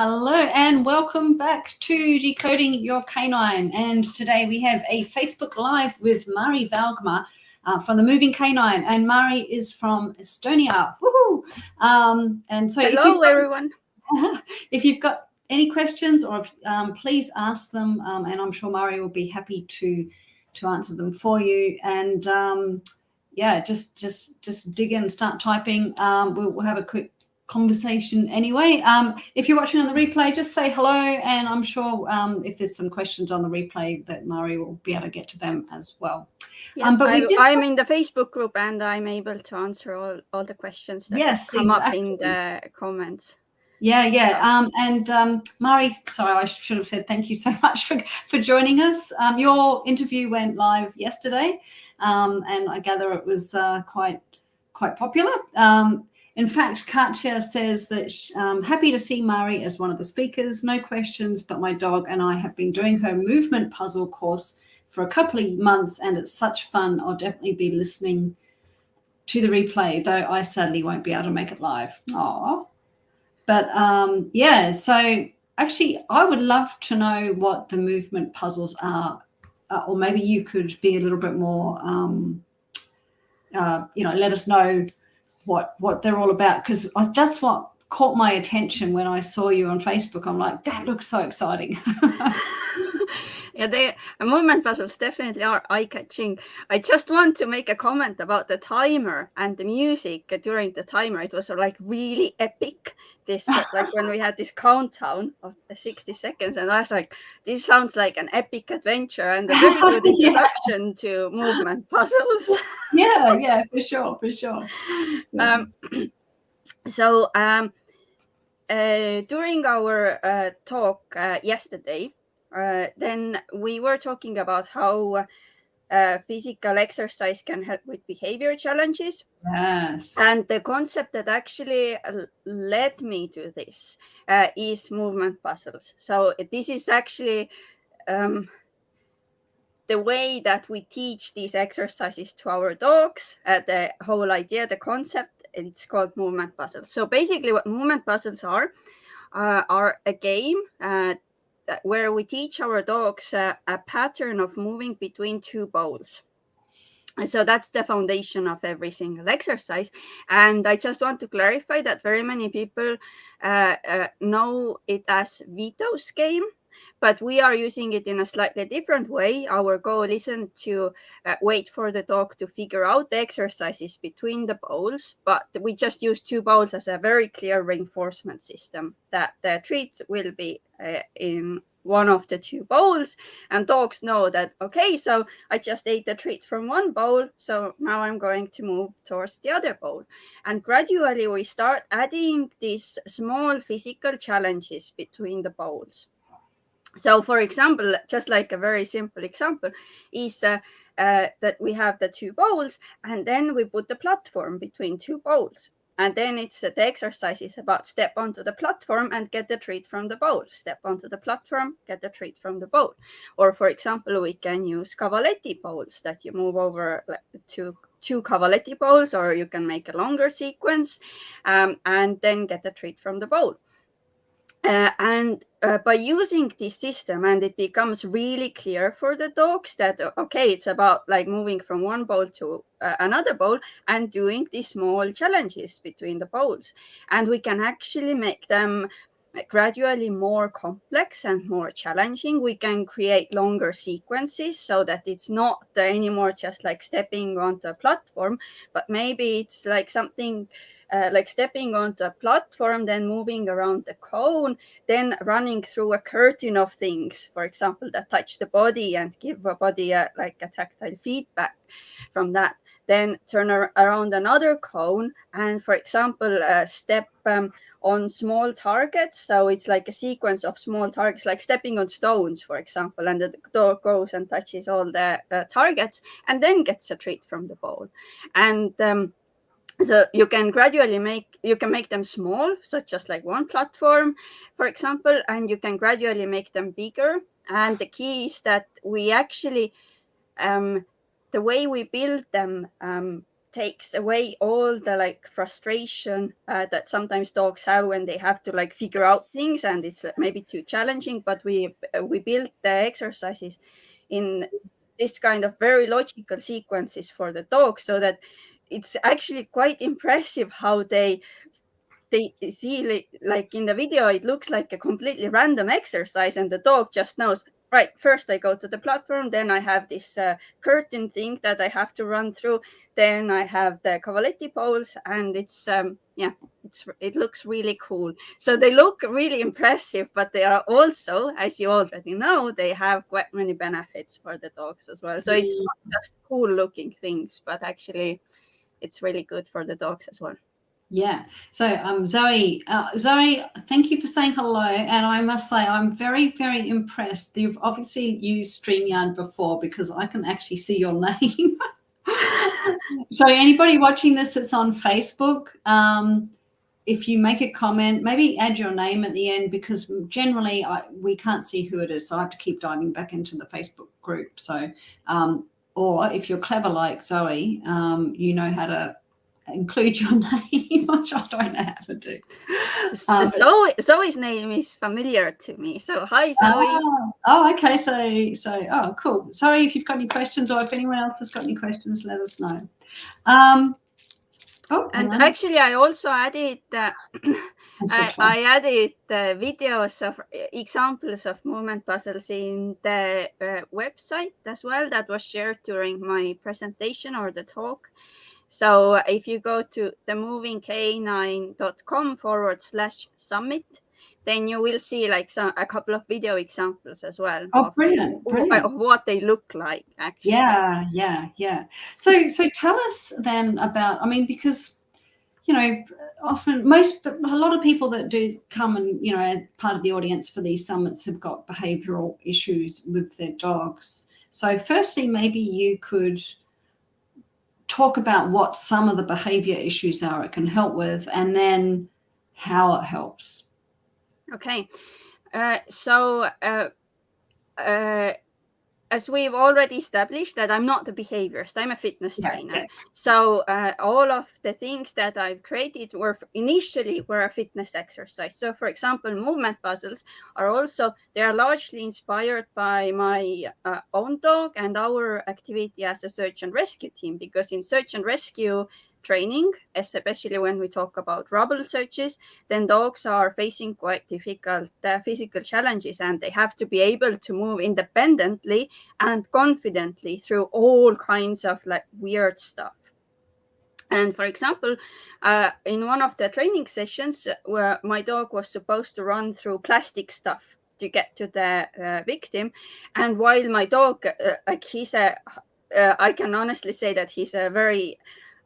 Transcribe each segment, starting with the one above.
Hello and welcome back to Decoding Your Canine. And today we have a Facebook Live with Mari Valgma from the Moving Canine. And Mari is from Estonia. Woohoo! And so Hello, everyone. If you've got any questions, or please ask them, and I'm sure Mari will be happy to answer them for you. And just dig in and start typing. We'll have a quick conversation anyway. If you're watching on the replay, just say hello, and I'm sure if there's some questions on the replay that Mari will be able to get to them as well. Yeah, I'm in the Facebook group and I'm able to answer all the questions that come up in the comments. And Mari, sorry, I should have said thank you so much for joining us. Your interview went live yesterday, and I gather it was quite popular. In fact, Katya says that happy to see Mari as one of the speakers. No questions, but my dog and I have been doing her movement puzzle course for a couple of months, and it's such fun. I'll definitely be listening to the replay, though I sadly won't be able to make it live. Aww. But so actually I would love to know what the movement puzzles are, or maybe you could be a little bit more, let us know what they're all about, because that's what caught my attention when I saw you on Facebook. I'm like, that looks so exciting. Yeah, the movement puzzles definitely are eye-catching. I just want to make a comment about the timer and the music during the timer. It was like really epic. This like when we had this countdown of the 60 seconds, and I was like, this sounds like an epic adventure and a very good introduction to movement puzzles. Yeah, for sure. Yeah. During our talk yesterday, then we were talking about how physical exercise can help with behavior challenges. Yes. And the concept that actually led me to this is movement puzzles. So this is actually the way that we teach these exercises to our dogs. The whole idea, the concept, it's called movement puzzles. So basically what movement puzzles are a game where we teach our dogs a pattern of moving between two bowls. So that's the foundation of every single exercise. And I just want to clarify that very many people know it as Vito's game, but we are using it in a slightly different way. Our goal isn't to wait for the dog to figure out the exercises between the bowls, but we just use two bowls as a very clear reinforcement system that the treats will be in one of the two bowls, and dogs know that, okay, so I just ate the treat from one bowl, so now I'm going to move towards the other bowl. And gradually we start adding these small physical challenges between the bowls. So for example, just like a very simple example is that we have the two bowls, and then we put the platform between two bowls. And then it's the exercise is about step onto the platform and get the treat from the bowl. Step onto the platform, get the treat from the bowl. Or for example, we can use cavaletti bowls that you move over to two cavaletti bowls, or you can make a longer sequence and then get the treat from the bowl. By using this system, and it becomes really clear for the dogs that, okay, it's about like moving from one bowl to another bowl and doing these small challenges between the bowls. And we can actually make them gradually more complex and more challenging. We can create longer sequences so that it's not anymore just like stepping onto a platform, but maybe it's like something like stepping onto a platform, then moving around the cone, then running through a curtain of things, for example, that touch the body and give a body a tactile feedback from that. Then turn around another cone and, for example, step on small targets. So it's like a sequence of small targets, like stepping on stones, for example, and the dog goes and touches all the targets and then gets a treat from the bowl. And so you can gradually make them small, so just like one platform, for example, and you can gradually make them bigger. And the key is that we actually, the way we build them takes away all the like frustration that sometimes dogs have when they have to like figure out things and it's maybe too challenging. But we built the exercises in this kind of very logical sequences for the dog, so that it's actually quite impressive how they see like in the video it looks like a completely random exercise and the dog just knows, right, first I go to the platform, then I have this curtain thing that I have to run through, then I have the cavaletti poles, and it's it looks really cool. So they look really impressive, but they are also, as you already know, they have quite many benefits for the dogs as well. So it's not just cool looking things, but actually it's really good for the dogs as well. Yeah. So Zoe, thank you for saying hello. And I must say, I'm very, very impressed. You've obviously used StreamYard before because I can actually see your name. So anybody watching this that's on Facebook, if you make a comment, maybe add your name at the end, because generally we can't see who it is. So I have to keep diving back into the Facebook group. So, or if you're clever like Zoe, you know how to include your name, which I don't know how to do. Zoe's name is familiar to me. So hi, Zoe. Okay. So, cool. Sorry if you've got any questions, or if anyone else has got any questions, let us know. And actually, I also added I added videos of examples of movement puzzles in the website as well that was shared during my presentation or the talk. So if you go to the movingcanine.com/summit, then you will see like a couple of video examples as well. Brilliant. Of what they look like, actually. Yeah. So tell us then about, I mean, because, you know, often a lot of people that do come and, you know, as part of the audience for these summits have got behavioral issues with their dogs. So firstly, maybe you could talk about what some of the behavior issues are it can help with, and then how it helps. Okay. As we've already established that I'm not a behaviorist, I'm a fitness trainer. Yeah. So all of the things that I've created initially were a fitness exercise. So for example, movement puzzles they are largely inspired by my own dog and our activity as a search and rescue team, because in search and rescue training, especially when we talk about rubble searches, then dogs are facing quite difficult physical challenges, and they have to be able to move independently and confidently through all kinds of like weird stuff. And for example, in one of the training sessions where my dog was supposed to run through plastic stuff to get to the victim, and while my dog, I can honestly say that he's a very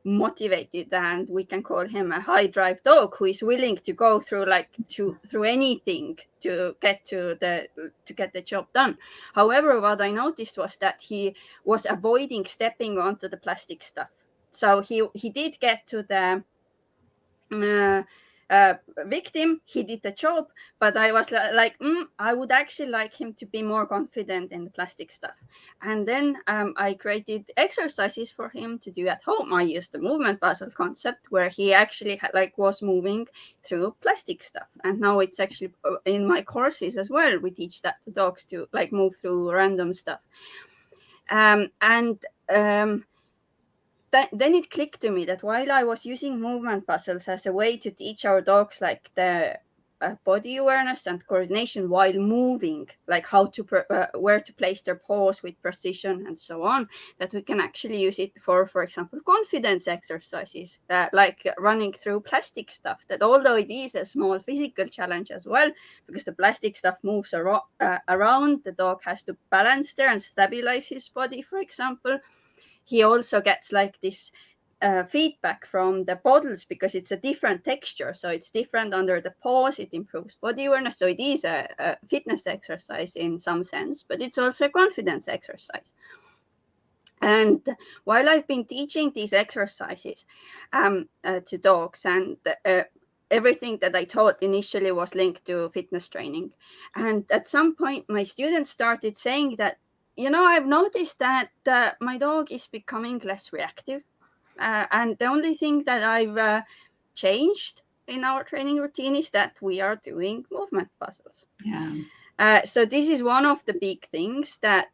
motivated, and we can call him a high drive dog who is willing to go through through anything to get the job done. However, what I noticed was that he was avoiding stepping onto the plastic stuff. So he did get to the victim, he did the job, but I was like, I would actually like him to be more confident in the plastic stuff. And then I created exercises for him to do at home. I used the movement puzzle concept where he actually was moving through plastic stuff. And now it's actually in my courses as well. We teach that to dogs to like move through random stuff. Then it clicked to me that while I was using movement puzzles as a way to teach our dogs like the body awareness and coordination while moving, like how to where to place their paws with precision and so on, that we can actually use it for example, confidence exercises, like running through plastic stuff, that although it is a small physical challenge as well, because the plastic stuff moves around, the dog has to balance there and stabilize his body, for example. He also gets like this feedback from the bottles because it's a different texture. So it's different under the paws. It improves body awareness. So it is a fitness exercise in some sense, but it's also a confidence exercise. And while I've been teaching these exercises to dogs, and everything that I taught initially was linked to fitness training. And at some point, my students started saying that, I've noticed that my dog is becoming less reactive. And the only thing that I've changed in our training routine is that we are doing movement puzzles. Yeah. So this is one of the big things that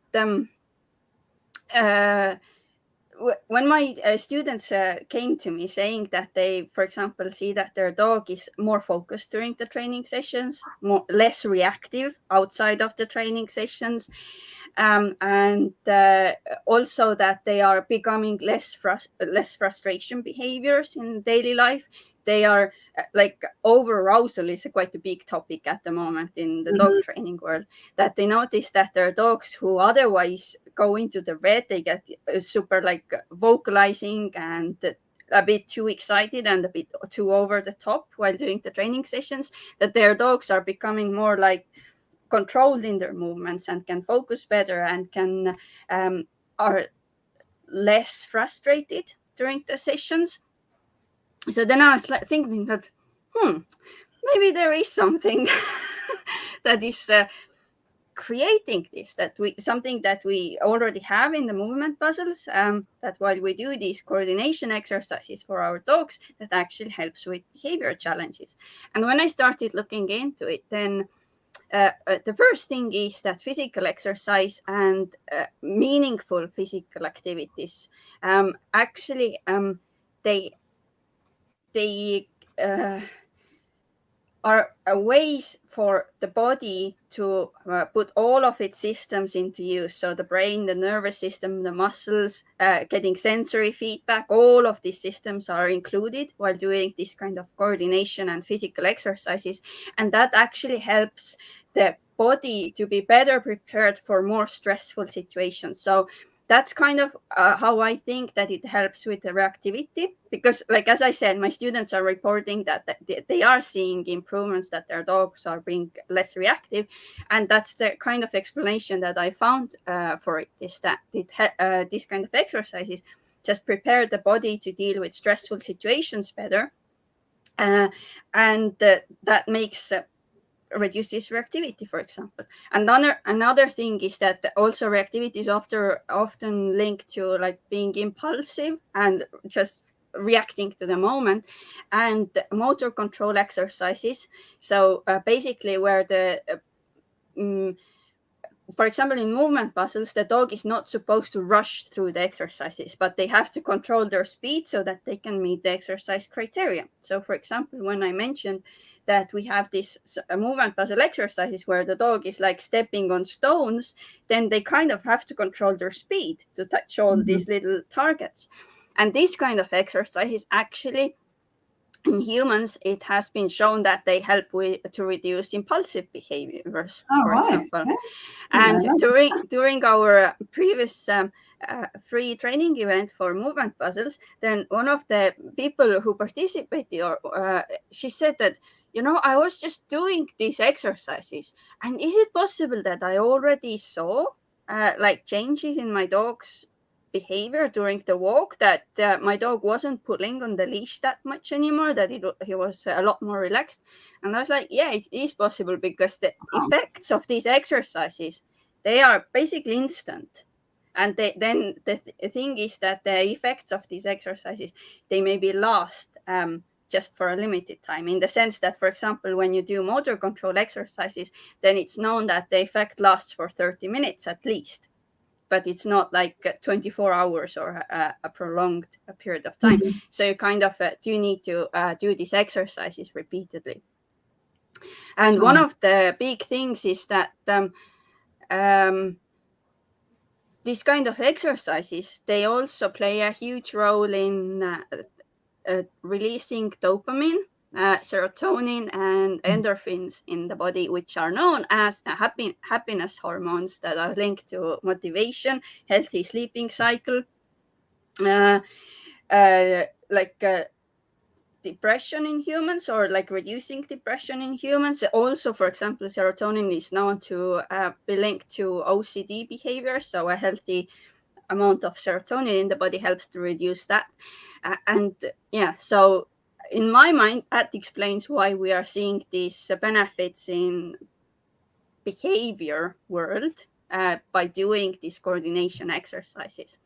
when my students came to me saying that they, for example, see that their dog is more focused during the training sessions, less reactive outside of the training sessions, and also that they are becoming less frustration behaviors in daily life. They are like over arousal is quite a big topic at the moment in the dog training world, that they notice that their dogs who otherwise go into the red, they get super like vocalizing and a bit too excited and a bit too over the top while doing the training sessions, that their dogs are becoming more like controlled in their movements and can focus better and can are less frustrated during the sessions. So then I was like thinking that maybe there is something that is creating this, that we something that we already have in the movement puzzles, that while we do these coordination exercises for our dogs, that actually helps with behavior challenges. And when I started looking into it, then the first thing is that physical exercise and meaningful physical activities actually they are ways for the body to put all of its systems into use. So the brain, the nervous system, the muscles, getting sensory feedback, all of these systems are included while doing this kind of coordination and physical exercises. And that actually helps the body to be better prepared for more stressful situations. So that's kind of how I think that it helps with the reactivity, because like as I said, my students are reporting that they are seeing improvements, that their dogs are being less reactive. And that's the kind of explanation that I found for it, is that this kind of exercises just prepare the body to deal with stressful situations better, and that makes reduces reactivity, for example. Another thing is that also reactivity is often linked to like being impulsive and just reacting to the moment, and motor control exercises. So basically where the for example, in movement puzzles, the dog is not supposed to rush through the exercises, but they have to control their speed so that they can meet the exercise criteria. So, for example, when I mentioned that we have these movement puzzle exercises where the dog is like stepping on stones, then they kind of have to control their speed to touch all these little targets. And this kind of exercises actually, in humans, it has been shown that they help to reduce impulsive behaviors, for example. Yeah. And during our previous free training event for movement puzzles, then one of the people who participated, she said that, I was just doing these exercises, and is it possible that I already saw like changes in my dog's behavior during the walk, that my dog wasn't pulling on the leash that much anymore, that he was a lot more relaxed? And I was like, yeah, it is possible, because the effects of these exercises, they are basically instant. And then the thing is that the effects of these exercises, they maybe last just for a limited time, in the sense that, for example, when you do motor control exercises, then it's known that the effect lasts for 30 minutes at least, but it's not like 24 hours or a prolonged period of time. So you kind of do need to do these exercises repeatedly. And one of the big things is that these kind of exercises, they also play a huge role in releasing dopamine, serotonin, and endorphins in the body, which are known as happiness hormones that are linked to motivation, healthy sleeping cycle, depression in humans, or like reducing depression in humans. Also, for example, serotonin is known to be linked to OCD behavior. So a healthy amount of serotonin in the body helps to reduce that. So in my mind, that explains why we are seeing these benefits in behavior world by doing these coordination exercises.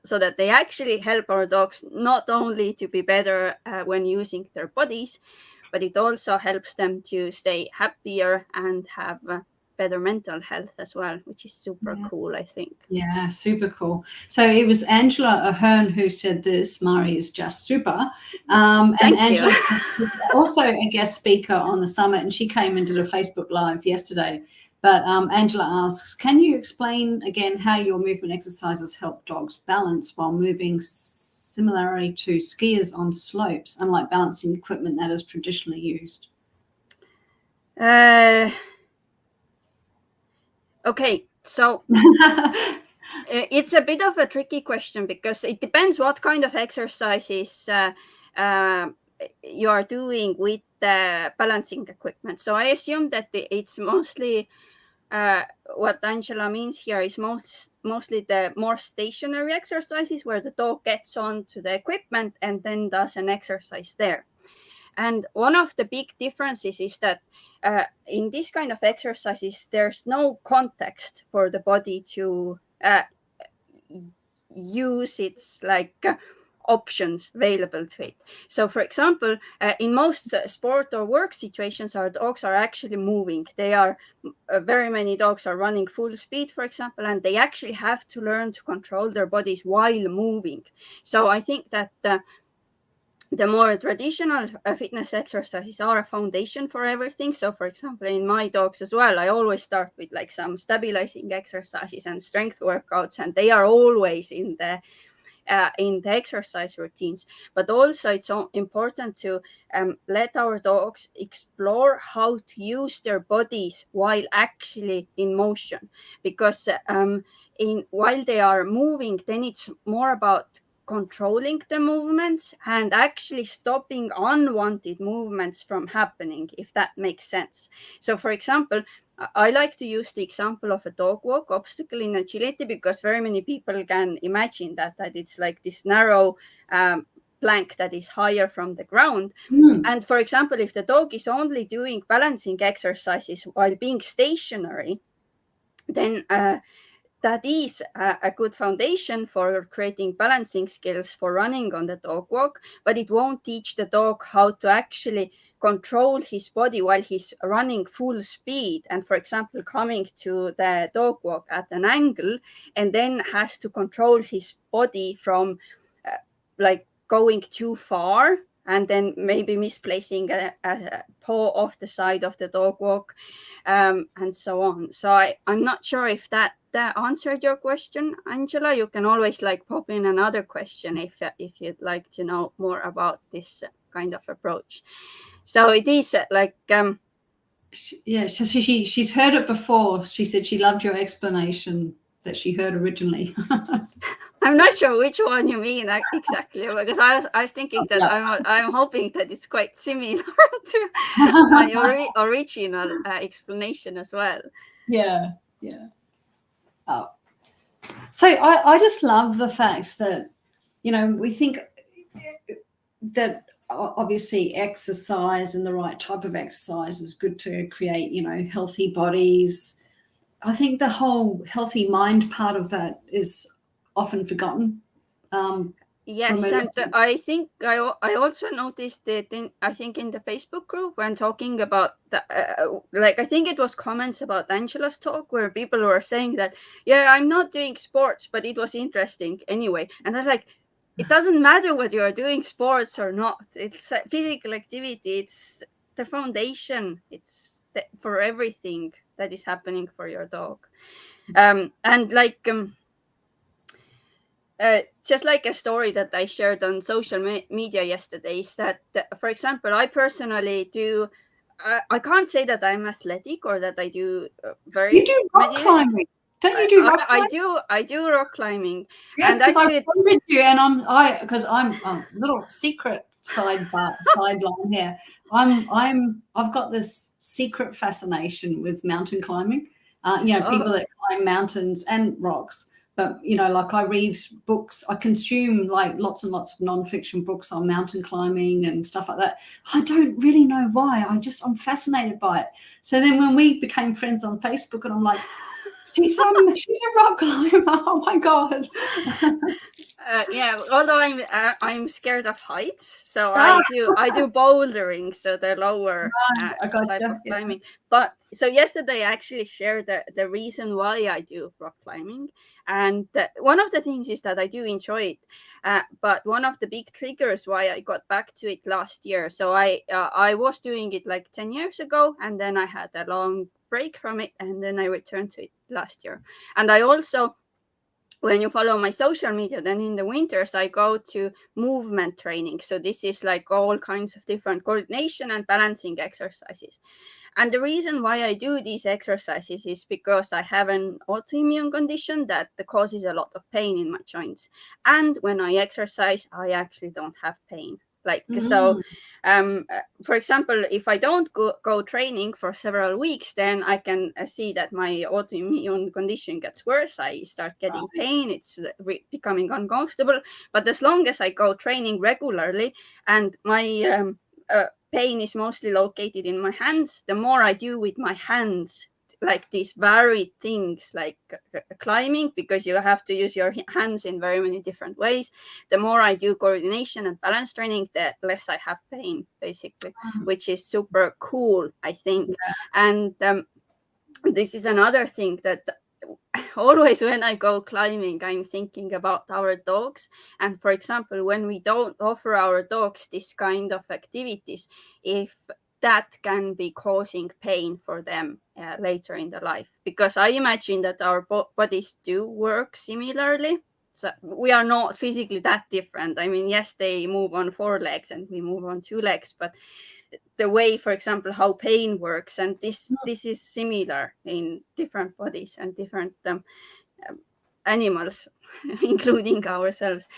so that they actually help our dogs not only to be better when using their bodies, but it also helps them to stay happier and have better mental health as well, which is super cool, I think. Yeah, super cool. So it was Angela Ahern who said this. Mari is just super. And Thank Angela you. was also a guest speaker on the summit, and she came and did a Facebook Live yesterday. But Angela asks, can you explain again how your movement exercises help dogs balance while moving similarly to skiers on slopes, unlike balancing equipment that is traditionally used? Okay, so it's a bit of a tricky question because it depends what kind of exercises you are doing with the balancing equipment. So I assume that it's mostly what Angela means here is mostly the more stationary exercises where the dog gets onto the equipment and then does an exercise there. And one of the big differences is that in this kind of exercises, there's no context for the body to use its options available to it. So, for example, in most sport or work situations, our dogs are actually moving. They are very many dogs are running full speed, for example, and they actually have to learn to control their bodies while moving. So, I think that the more traditional fitness exercises are a foundation for everything. So, for example, in my dogs as well, I always start with some stabilizing exercises and strength workouts, and they are always in the exercise routines. But also it's so important to let our dogs explore how to use their bodies while actually in motion, because while they are moving, then it's more about controlling the movements and actually stopping unwanted movements from happening, if that makes sense. So, for example, I like to use the example of a dog walk obstacle in agility, because very many people can imagine that it's like this narrow plank that is higher from the ground. And for example, if the dog is only doing balancing exercises while being stationary, then that is a good foundation for creating balancing skills for running on the dog walk, but it won't teach the dog how to actually control his body while he's running full speed and, for example, coming to the dog walk at an angle, and then has to control his body from going too far and then maybe misplacing a paw off the side of the dog walk, and so on. So I'm not sure if that answered your question, Angela. You can always pop in another question if you'd like to know more about this kind of approach. So it is yeah, she's heard it before. She said she loved your explanation that she heard originally. I'm not sure which one you mean exactly, because I was thinking that I'm hoping that it's quite similar to my original explanation as well. Yeah. Oh. So I just love the fact that, we think that obviously exercise and the right type of exercise is good to create, healthy bodies. I think the whole healthy mind part of that is often forgotten. Yes, and I think I also noticed that I think in the Facebook group when talking about I think it was comments about Angela's talk where people were saying that, yeah, I'm not doing sports, but it was interesting anyway. And I was like, it doesn't matter whether you're doing sports or not. It's physical activity. It's the foundation. It's for everything that is happening for your dog. And just like a story that I shared on social media yesterday is that, for example, I personally do. I can't say that I'm athletic or that I do very. You do rock climbing, don't you? Do rock climbing? I do rock climbing. Yes, because I followed you, and because I'm a little secret sideline here. I've got this secret fascination with mountain climbing. People that climb mountains and rocks. But, I read books, I consume lots and lots of nonfiction books on mountain climbing and stuff like that. I don't really know why. I'm fascinated by it. So then when we became friends on Facebook, and I'm like, She's a rock climber. Oh my god. Yeah, although I'm scared of heights, so Ah, I do bouldering, so the lower I type gotcha. of Yeah. climbing. But so yesterday I actually shared the reason why I do rock climbing, and one of the things is that I do enjoy it, but one of the big triggers why I got back to it last year. So I was doing it like 10 years ago, and then I had a long break from it, and then I returned to it last year. And I also, when you follow my social media, then in the winters I go to movement training. So this is like all kinds of different coordination and balancing exercises. And the reason why I do these exercises is because I have an autoimmune condition that causes a lot of pain in my joints. And when I exercise, I actually don't have pain. So, for example, if I don't go training for several weeks, then I can see that my autoimmune condition gets worse. I start getting pain. It's becoming uncomfortable. But as long as I go training regularly and my pain is mostly located in my hands, the more I do with my hands, like these varied things like climbing, because you have to use your hands in very many different ways, the more I do coordination and balance training, the less I have pain, basically, which is super cool, I think. Yeah. And this is another thing that always when I go climbing, I'm thinking about our dogs. And for example, when we don't offer our dogs this kind of activities, if that can be causing pain for them later in the life, because I imagine that our bodies do work similarly. So we are not physically that different. I mean, yes, they move on 4 legs and we move on 2 legs, but the way, for example, how pain works, and this is similar in different bodies and different animals, including ourselves.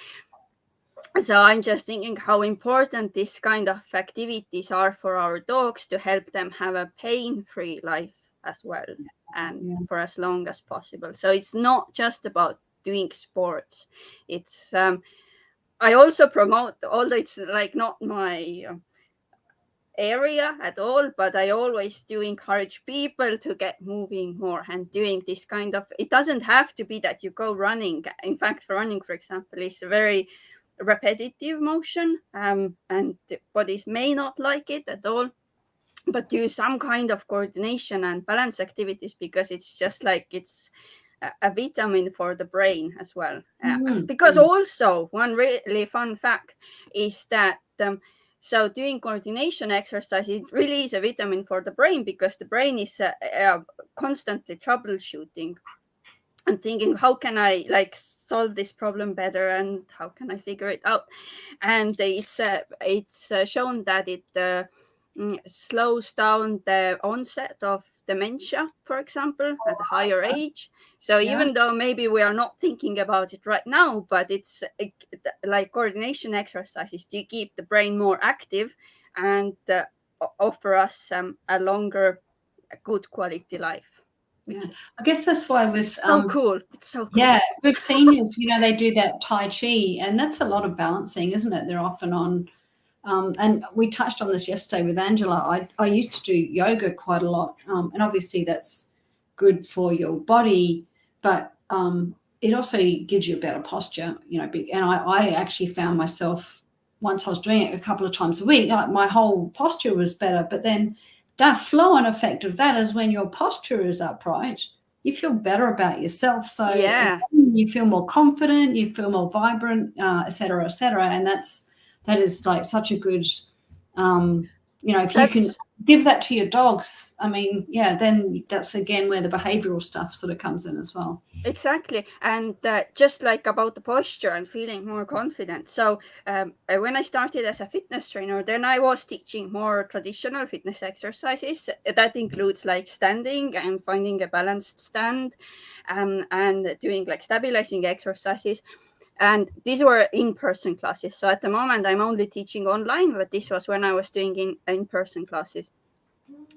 So I'm just thinking how important this kind of activities are for our dogs to help them have a pain-free life as well, and for as long as possible. So it's not just about doing sports. It's I also promote, although it's like not my area at all, but I always do encourage people to get moving more and doing this kind of, it doesn't have to be that you go running. In fact, for running, for example, is a very repetitive motion, and the bodies may not like it at all, but do some kind of coordination and balance activities, because it's just like it's a vitamin for the brain as well. Because also one really fun fact is that so doing coordination exercises really is a vitamin for the brain, because the brain is constantly troubleshooting and thinking, how can I like solve this problem better and how can I figure it out? And it's shown that it slows down the onset of dementia, for example, at a higher age. So even though maybe we are not thinking about it right now, but it's like coordination exercises to keep the brain more active and offer us a longer, good quality life. I guess that's why with so cool. It's so cool. Yeah, with seniors, they do that Tai Chi, and that's a lot of balancing, isn't it? They're often on, and we touched on this yesterday with Angela. I used to do yoga quite a lot, and obviously that's good for your body, but it also gives you a better posture, and I actually found myself, once I was doing it a couple of times a week, my whole posture was better. But then that flow-on effect of that is when your posture is upright, you feel better about yourself. So you feel more confident, you feel more vibrant, et cetera, and that is like such a good, if you can give that to your dogs, I mean, then that's again where the behavioral stuff sort of comes in as well. Exactly. And just like about the posture and feeling more confident. So when I started as a fitness trainer, then I was teaching more traditional fitness exercises. That includes like standing and finding a balanced stand, and doing like stabilizing exercises. And these were in-person classes. So at the moment, I'm only teaching online, but this was when I was doing in-person classes.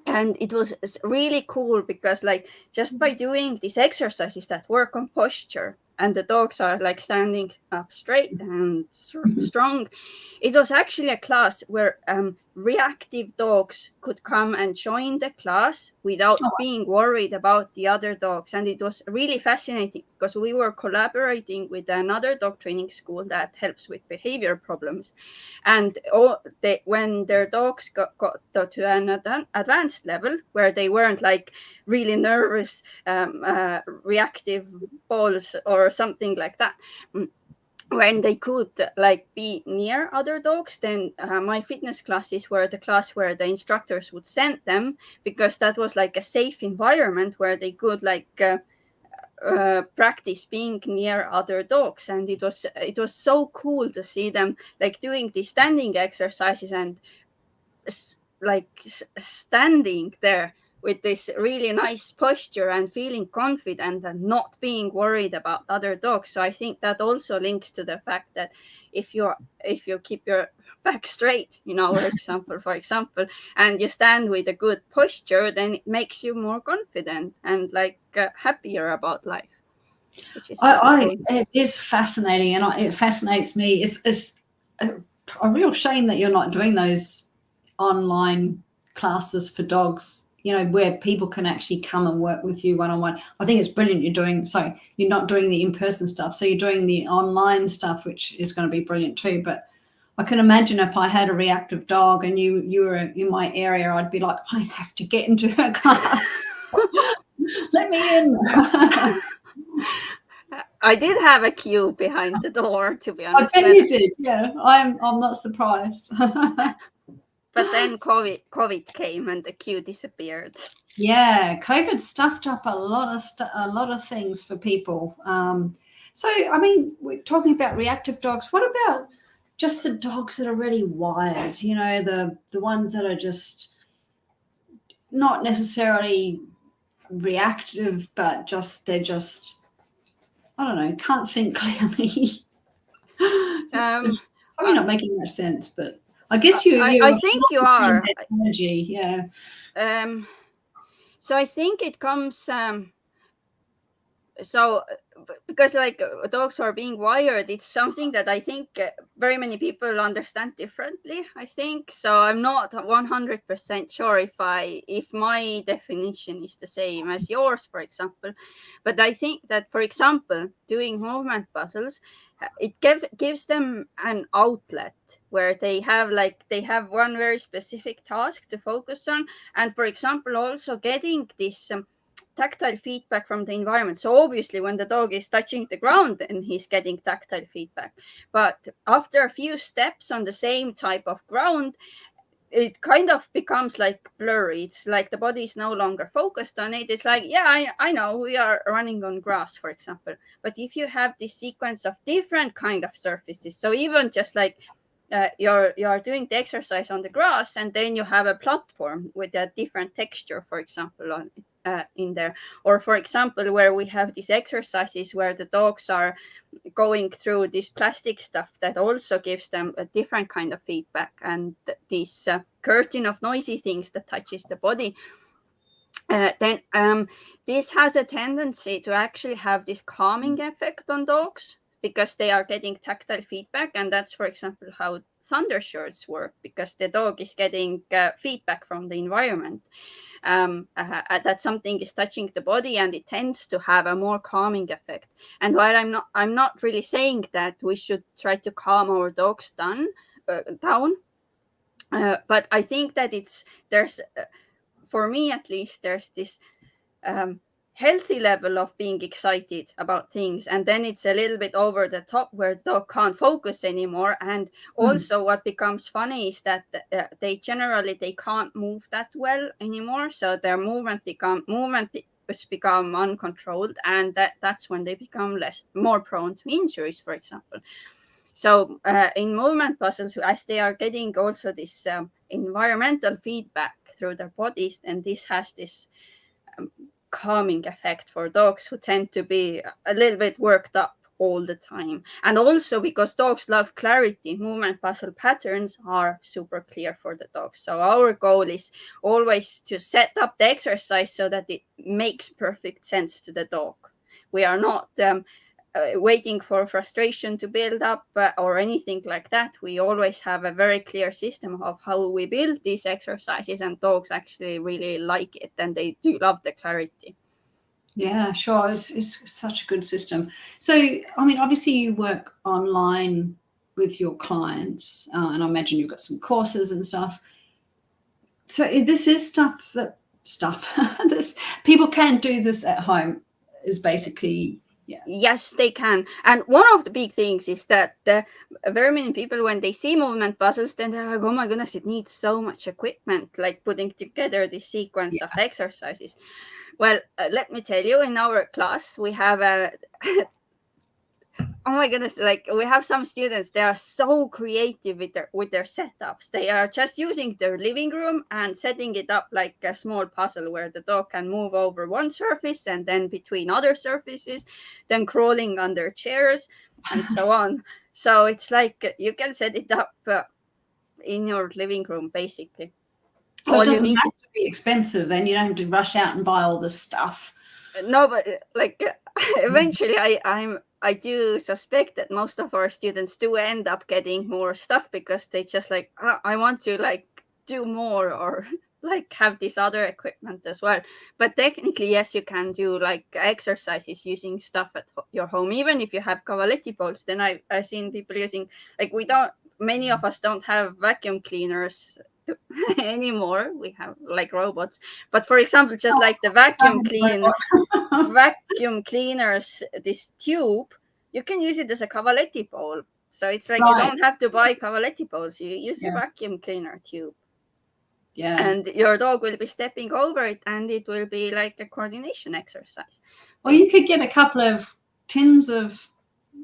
And it was really cool because like just by doing these exercises that work on posture, and the dogs are like standing up straight and strong, it was actually a class where reactive dogs could come and join the class without being worried about the other dogs. And it was really fascinating because we were collaborating with another dog training school that helps with behavior problems. And when their dogs got to an advanced level where they weren't like really nervous, reactive balls or something like that, when they could like be near other dogs, then my fitness classes were the class where the instructors would send them, because that was like a safe environment where they could like practice being near other dogs. And it was so cool to see them like doing these standing exercises and standing there with this really nice posture and feeling confident and not being worried about other dogs. So I think that also links to the fact that if you keep your back straight, for example, and you stand with a good posture, then it makes you more confident and like happier about life, which is cool. It is fascinating, and it fascinates me. It's a real shame that you're not doing those online classes for dogs, where people can actually come and work with you one-on-one. I think it's brilliant you're not doing the in-person stuff, so you're doing the online stuff, which is going to be brilliant too. But I can imagine if I had a reactive dog and you were in my area, I'd be like, I have to get into her class. Let me in. I did have a queue behind the door, to be honest. I bet you did, yeah. I'm not surprised. But then COVID came and the queue disappeared. Yeah, COVID stuffed up a lot of things for people. So, I mean, we're talking about reactive dogs. What about just the dogs that are really wired? The ones that are just not necessarily reactive, but they're just, I don't know, can't think clearly. Probably not making much sense, but I guess I think you are. Energy, yeah. So I think it comes. So because like dogs are being wired, it's something that I think very many people understand differently, I think. So I'm not 100% sure if my definition is the same as yours, for example. But I think that, for example, doing movement puzzles, it gives them an outlet where they have one very specific task to focus on. And for example, also getting this tactile feedback from the environment. So obviously when the dog is touching the ground, then he's getting tactile feedback. But after a few steps on the same type of ground, it kind of becomes like blurry. It's like the body is no longer focused on it. It's like, yeah, I know we are running on grass, for example. But if you have this sequence of different kind of surfaces, so even just like you're doing the exercise on the grass, and then you have a platform with a different texture, for example, on in there. Or for example, where we have these exercises where the dogs are going through this plastic stuff that also gives them a different kind of feedback, and this curtain of noisy things that touches the body. Then this has a tendency to actually have this calming effect on dogs, because they are getting tactile feedback. And that's, for example, how thunder shirts work, because the dog is getting feedback from the environment that something is touching the body, and it tends to have a more calming effect. And while I'm not really saying that we should try to calm our dogs down, but I think that there's for me at least, there's this healthy level of being excited about things, and then it's a little bit over the top where the dog can't focus anymore. And also what becomes funny is that they can't move that well anymore, so their movement become uncontrolled, and that's when they become more prone to injuries, for example. So in movement puzzles, as they are getting also this environmental feedback through their bodies, and this has this calming effect for dogs who tend to be a little bit worked up all the time. And also because dogs love clarity, movement puzzle patterns are super clear for the dogs. So our goal is always to set up the exercise so that it makes perfect sense to the dog. We are not waiting for frustration to build up or anything like that. We always have a very clear system of how we build these exercises, and dogs actually really like it, and they do love the clarity. Yeah, sure. It's such a good system. So, I mean, obviously you work online with your clients, and I imagine you've got some courses and stuff. So this is stuff this people can do this at home is basically, yeah. Yes, they can. And one of the big things is that very many people, when they see movement puzzles, then they're like, oh my goodness, it needs so much equipment, like putting together this sequence of exercises. Well, let me tell you, in our class, we have a oh my goodness, like we have some students, they are so creative with their setups. They are just using their living room and setting it up like a small puzzle where the dog can move over one surface and then between other surfaces, then crawling under chairs and so on. So it's like you can set it up in your living room, basically. So All it you doesn't need have to be expensive then. You don't have to rush out and buy all this stuff. No, but like eventually I do suspect that most of our students do end up getting more stuff because they just like, "Oh, I want to like do more or like have this other equipment as well." But technically, yes, you can do like exercises using stuff at your home. Even if you have cavaletti balls, then I've seen people using, like, many of us don't have vacuum cleaners anymore. We have like robots. But for example, just like the vacuum cleaners, this tube, you can use it as a cavaletti bowl. So it's like you Right. don't have to buy cavaletti bowls. You use a Yeah. vacuum cleaner tube. Yeah. And your dog will be stepping over it, and it will be like a coordination exercise. Or you could get a couple of tins of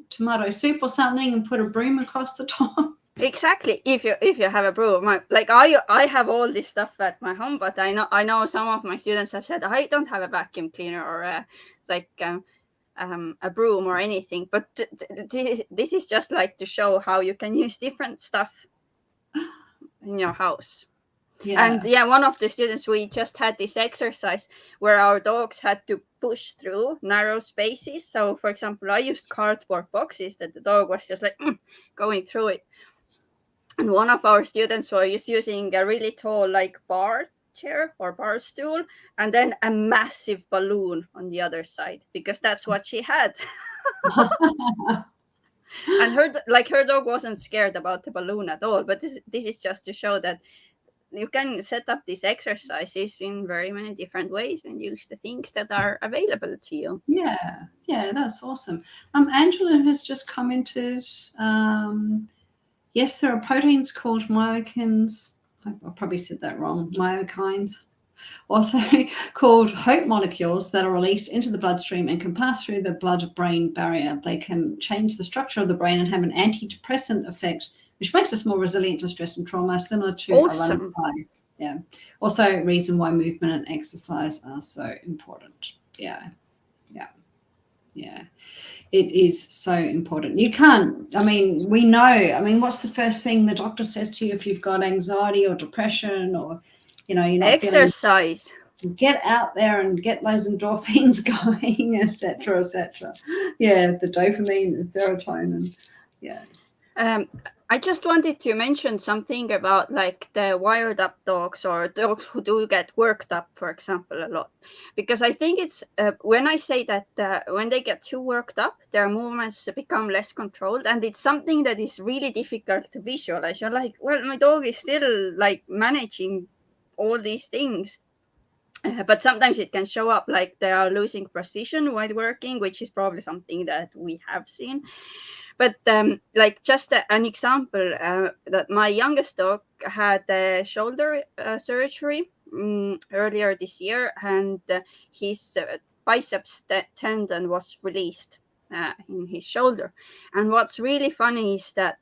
tomato soup or something and put a broom across the top. Exactly. If you have a broom, like I have all this stuff at my home, but I know some of my students have said I don't have a vacuum cleaner or a broom or anything. But this is just like to show how you can use different stuff in your house. Yeah. And yeah, one of the students, we just had this exercise where our dogs had to push through narrow spaces. So for example, I used cardboard boxes that the dog was just like going through it. And one of our students was using a really tall like bar chair or bar stool, and then a massive balloon on the other side because that's what she had. And her dog wasn't scared about the balloon at all. But this is just to show that you can set up these exercises in very many different ways and use the things that are available to you. Yeah, that's awesome. Angela has just commented. Yes, there are proteins called myokines. I probably said that wrong. Myokines, also called hope molecules, that are released into the bloodstream and can pass through the blood-brain barrier. They can change the structure of the brain and have an antidepressant effect, which makes us more resilient to stress and trauma, similar to a runner's high. Yeah. Also, reason why movement and exercise are so important. Yeah. It is so important. You can't, I mean, we know, I mean, what's the first thing the doctor says to you if you've got anxiety or depression or, you're not exercise? Get out there and get those endorphins going, etc., etc. Yeah, the dopamine, the serotonin. Yes. I just wanted to mention something about like the wired up dogs or dogs who do get worked up, for example, a lot. Because I think it's when I say that when they get too worked up, their movements become less controlled. And it's something that is really difficult to visualize. You're like, well, my dog is still like managing all these things. But sometimes it can show up like they are losing precision while working, which is probably something that we have seen. But like just an example, that my youngest dog had a shoulder surgery earlier this year, and his biceps tendon was released in his shoulder. And what's really funny is that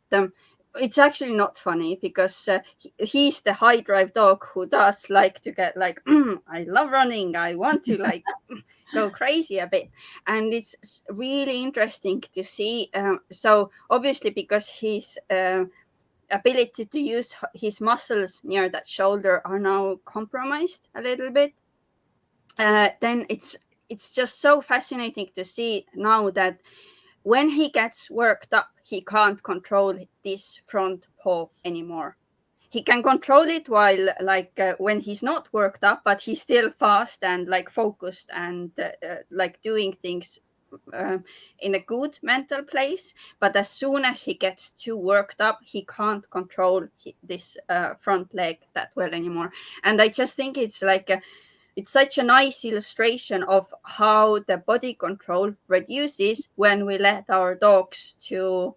it's actually not funny because he's the high drive dog who does like to get like, I love running, I want to like go crazy a bit. And it's really interesting to see. So obviously, because his ability to use his muscles near that shoulder are now compromised a little bit, then it's just so fascinating to see now that when he gets worked up, he can't control this front paw anymore. He can control it while when he's not worked up, but he's still fast and like focused and like doing things in a good mental place. But as soon as he gets too worked up, he can't control this front leg that well anymore. And I just think it's it's such a nice illustration of how the body control reduces when we let our dogs to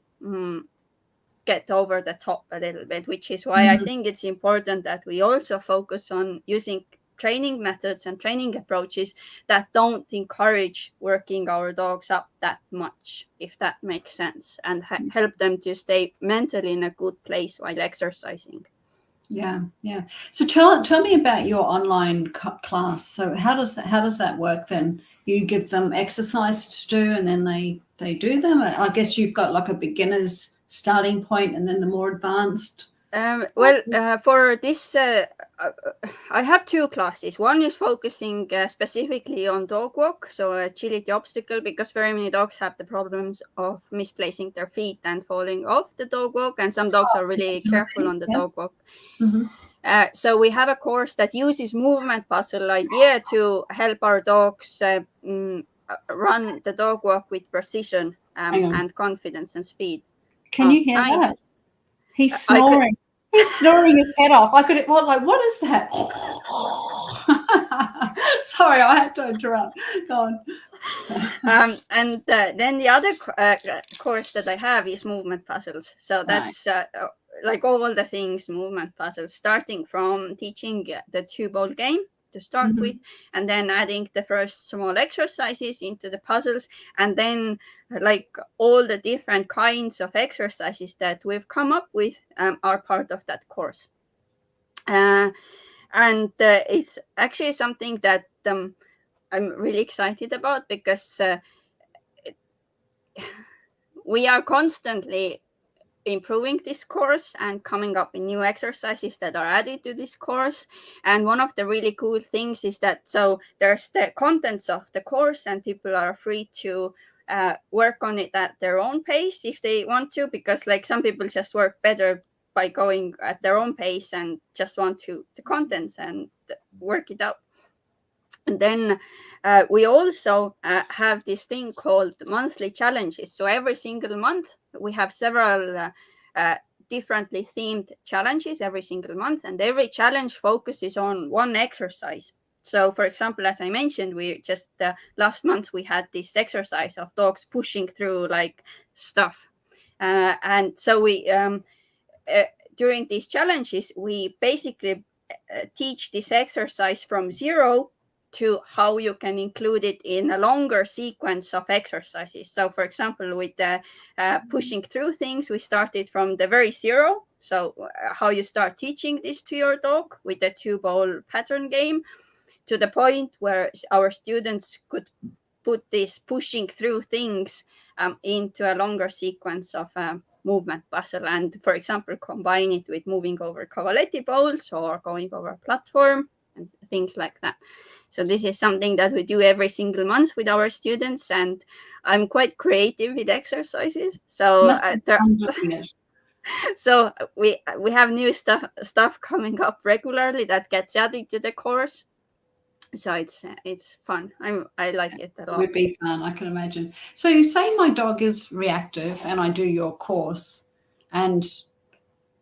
get over the top a little bit, which is why I think it's important that we also focus on using training methods and training approaches that don't encourage working our dogs up that much, if that makes sense, and help them to stay mentally in a good place while exercising. Yeah. So tell me about your online class. So how does that work then? You give them exercise to do, and then they do them. I guess you've got like a beginner's starting point, and then the more advanced. For this, I have two classes. One is focusing specifically on dog walk, so agility obstacle, because very many dogs have the problems of misplacing their feet and falling off the dog walk, and some dogs are really careful on the dog walk. So we have a course that uses movement puzzle idea to help our dogs run the dog walk with precision and confidence and speed. Can you hear that? He's snoring. He's snoring his head off. What is that? Sorry, I had to interrupt. Go on. And then the other course that I have is movement puzzles. So that's like all the things movement puzzles, starting from teaching the 2-ball game to start with, and then adding the first small exercises into the puzzles, and then like all the different kinds of exercises that we've come up with are part of that course. And it's actually something that I'm really excited about, because we are constantly improving this course and coming up with new exercises that are added to this course. And one of the really cool things is that so there's the contents of the course, and people are free to work on it at their own pace if they want to, because like some people just work better by going at their own pace and just want to the contents and work it out. And then we also have this thing called monthly challenges. So every single month we have several differently themed challenges every single month, and every challenge focuses on one exercise. So for example, as I mentioned, we just last month we had this exercise of dogs pushing through like stuff. And so we during these challenges, we basically teach this exercise from zero to how you can include it in a longer sequence of exercises. So for example, with the pushing through things, we started from the very zero. So how you start teaching this to your dog with the 2-ball pattern game, to the point where our students could put this pushing through things into a longer sequence of movement puzzle, and for example combine it with moving over cavaletti bowls or going over a platform and things like that. So this is something that we do every single month with our students, and I'm quite creative with exercises. So so we have new stuff coming up regularly that gets added to the course. So it's fun. I like it a lot. It would be fun, I can imagine. So you say my dog is reactive and I do your course, and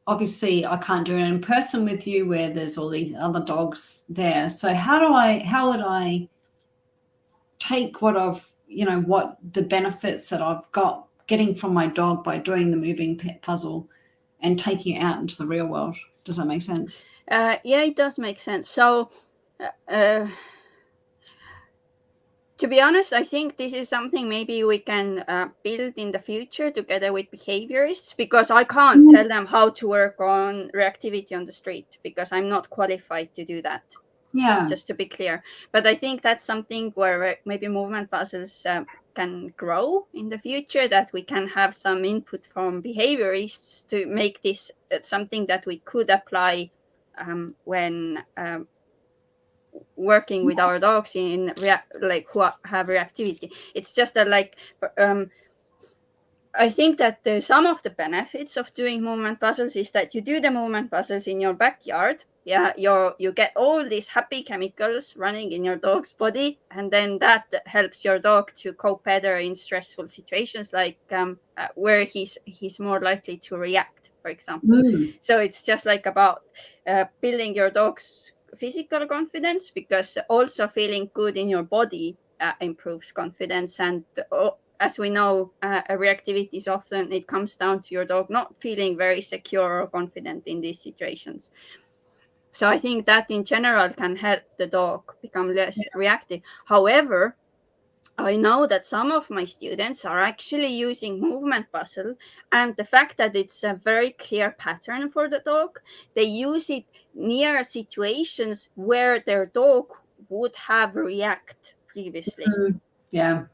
obviously I can't do it in person with you where there's all these other dogs there. So how would I take what the benefits that I've got getting from my dog by doing the moving puzzle and taking it out into the real world? Does that make sense? Yeah, it does make sense. So to be honest, I think this is something maybe we can build in the future together with behaviorists, because I can't tell them how to work on reactivity on the street, because I'm not qualified to do that. Yeah. Just to be clear. But I think that's something where maybe movement puzzles can grow in the future, that we can have some input from behaviorists to make this something that we could apply when working with our dogs in who have reactivity. It's just that I think that some of the benefits of doing movement puzzles is that you do the movement puzzles in your backyard. Yeah, you get all these happy chemicals running in your dog's body, and then that helps your dog to cope better in stressful situations, like where he's more likely to react, for example. So it's just like about building your dog's physical confidence, because also feeling good in your body improves confidence. And as we know, reactivity is often, it comes down to your dog not feeling very secure or confident in these situations. So I think that in general can help the dog become less reactive. However, I know that some of my students are actually using movement puzzle, and the fact that it's a very clear pattern for the dog, they use it near situations where their dog would have react previously. Yeah.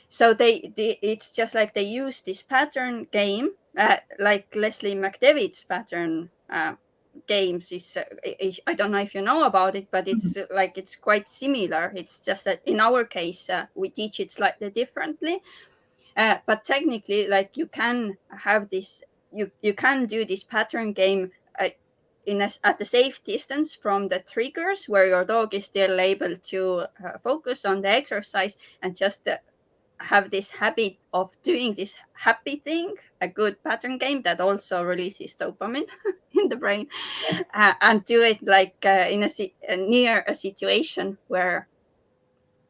So it's just like they use this pattern game, like Leslie McDevitt's pattern games is. I don't know if you know about it, but it's like it's quite similar. It's just that in our case we teach it slightly differently, but technically, like you can have this. You can do this pattern game at a safe distance from the triggers, where your dog is still able to focus on the exercise and just have this habit of doing this happy thing, a good pattern game that also releases dopamine in the brain, and do it like near a situation where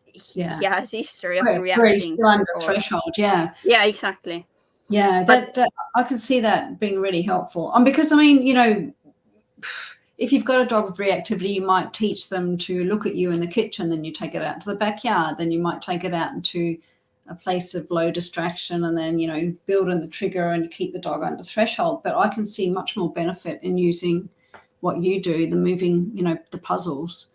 he has history of reacting still under before. threshold. Yeah, exactly. Yeah, that I can see that being really helpful. Because I mean, if you've got a dog with reactivity, you might teach them to look at you in the kitchen, then you take it out to the backyard, then you might take it out into a place of low distraction, and then build in the trigger and keep the dog under threshold. But I can see much more benefit in using what you do, the moving, the puzzles.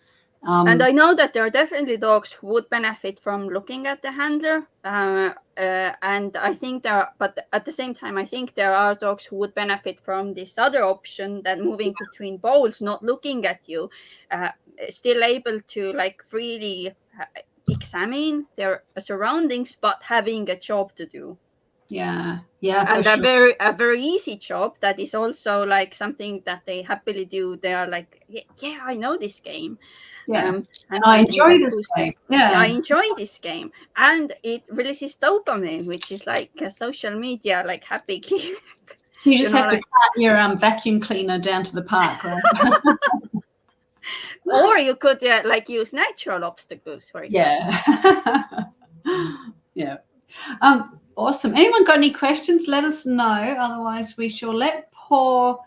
And I know that there are definitely dogs who would benefit from looking at the handler, and I think but at the same time, I think there are dogs who would benefit from this other option, that moving between bowls, not looking at you, still able to like freely examine their surroundings, but having a job to do. Yeah, and a very easy job that is also like something that they happily do. They are like, yeah, I know this game. And I enjoy this game. I enjoy this game, and it releases dopamine, which is like a social media like happy key. So you just have to cart your vacuum cleaner down to the park, right? Or you could like use natural obstacles, for example. Yeah. Awesome. Anyone got any questions? Let us know. Otherwise, we shall let poor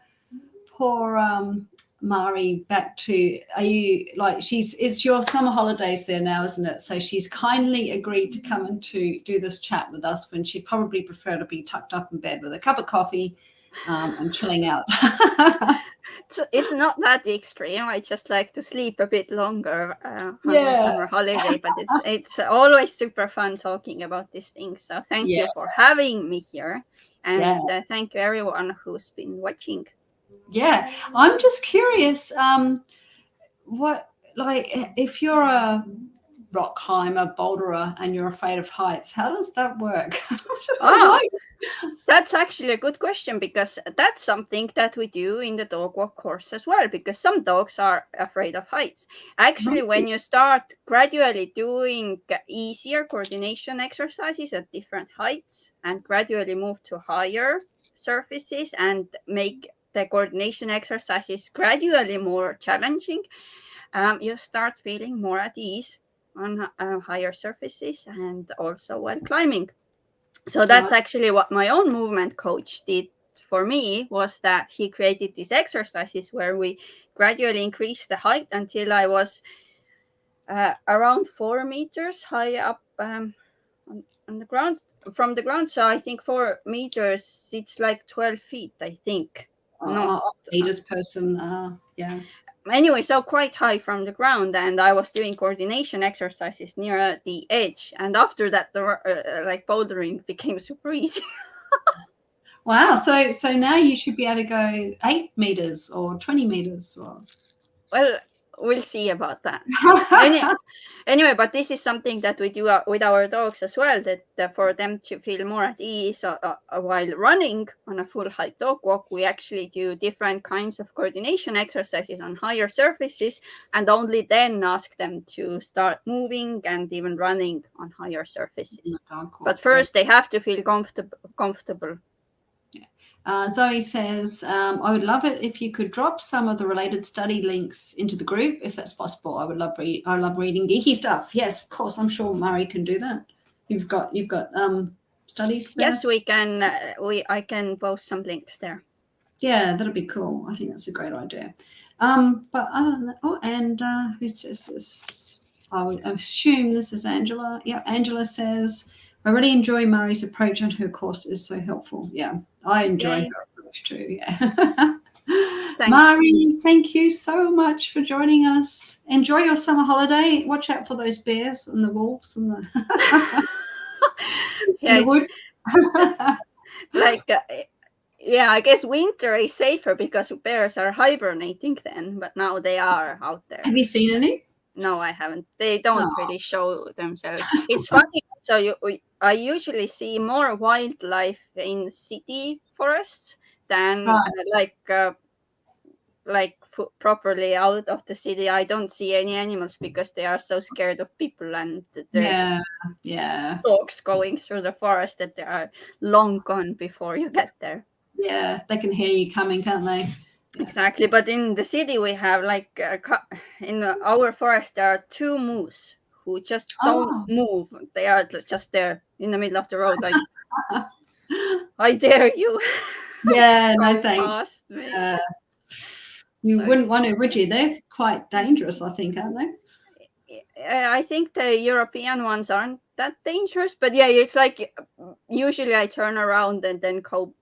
Mari back to. Are you like it's your summer holidays there now, isn't it? So she's kindly agreed to come and to do this chat with us, when she'd probably prefer to be tucked up in bed with a cup of coffee and chilling out. It's not that extreme. I just like to sleep a bit longer on the summer holiday, but it's always super fun talking about these things. So thank you for having me here, and thank you everyone who's been watching. Yeah, I'm just curious, what, like, if you're a rock climber, boulderer, and you're afraid of heights, how does that work? That's actually a good question, because that's something that we do in the dog walk course as well, because some dogs are afraid of heights. Actually, when you start gradually doing easier coordination exercises at different heights and gradually move to higher surfaces and make the coordination exercises gradually more challenging, you start feeling more at ease on higher surfaces and also while climbing. So that's actually what my own movement coach did for me, was that he created these exercises where we gradually increased the height until I was around 4 meters high up on the ground, from the ground. So I think 4 meters, it's like 12 feet, I think. Meters person, Anyway, so quite high from the ground, and I was doing coordination exercises near the edge, and after that like bouldering became super easy. Wow, so now you should be able to go 8 meters or 20 meters or... Well, we'll see about that. Anyway, but this is something that we do with our dogs as well, that for them to feel more at ease while running on a full height dog walk, we actually do different kinds of coordination exercises on higher surfaces, and only then ask them to start moving and even running on higher surfaces. But first, they have to feel comfortable. Zoe says, I would love it if you could drop some of the related study links into the group, if that's possible. I love reading geeky stuff. Yes, of course. I'm sure Mari can do that. You've got studies there? Yes, we can. I can post some links there. Yeah, that'd be cool. I think that's a great idea. But other than that, who says this? I would assume this is Angela. Yeah, Angela says, I really enjoy Mari's approach, and her course is so helpful. Yeah, I enjoy her approach too. Yeah. Mari, thank you so much for joining us. Enjoy your summer holiday. Watch out for those bears and the wolves and the, yeah, the woods. I guess winter is safer because bears are hibernating then, but now they are out there. Have you seen any? No, I haven't. They don't really show themselves. It's funny. So I usually see more wildlife in city forests than properly out of the city. I don't see any animals because they are so scared of people and the dogs going through the forest that they are long gone before you get there. Yeah, they can hear you coming, can't they? Exactly, but in the city we have in our forest there are 2 moose who just don't move. They are just there in the middle of the road, like, I dare you. Yeah, no thanks. Past me. You wouldn't want to, would you? They're quite dangerous, I think, aren't they? I think the European ones aren't that dangerous, but yeah, it's like usually I turn around and then go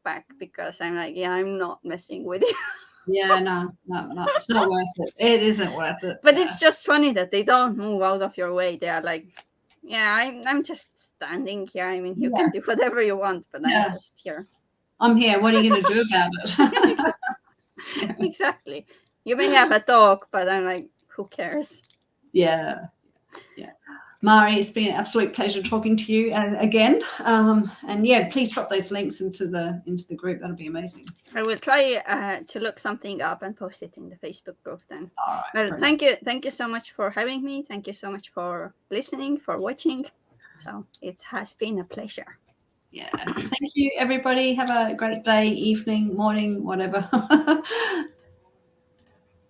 back because I'm like, I'm not messing with you. Yeah, no, it's not worth it. It isn't worth it. But it's just funny that they don't move out of your way. They are like, I'm just standing here. I mean, you can do whatever you want, but I'm just here. I'm here. What are you going to do about it? Exactly. You may have a dog, but I'm like, who cares? Yeah. Mari, it's been an absolute pleasure talking to you again. And please drop those links into the group. That'll be amazing. I will try to look something up and post it in the Facebook group then. All right, well, thank you so much for having me. Thank you so much for listening, for watching. So it has been a pleasure. Yeah. Thank you, everybody. Have a great day, evening, morning, whatever.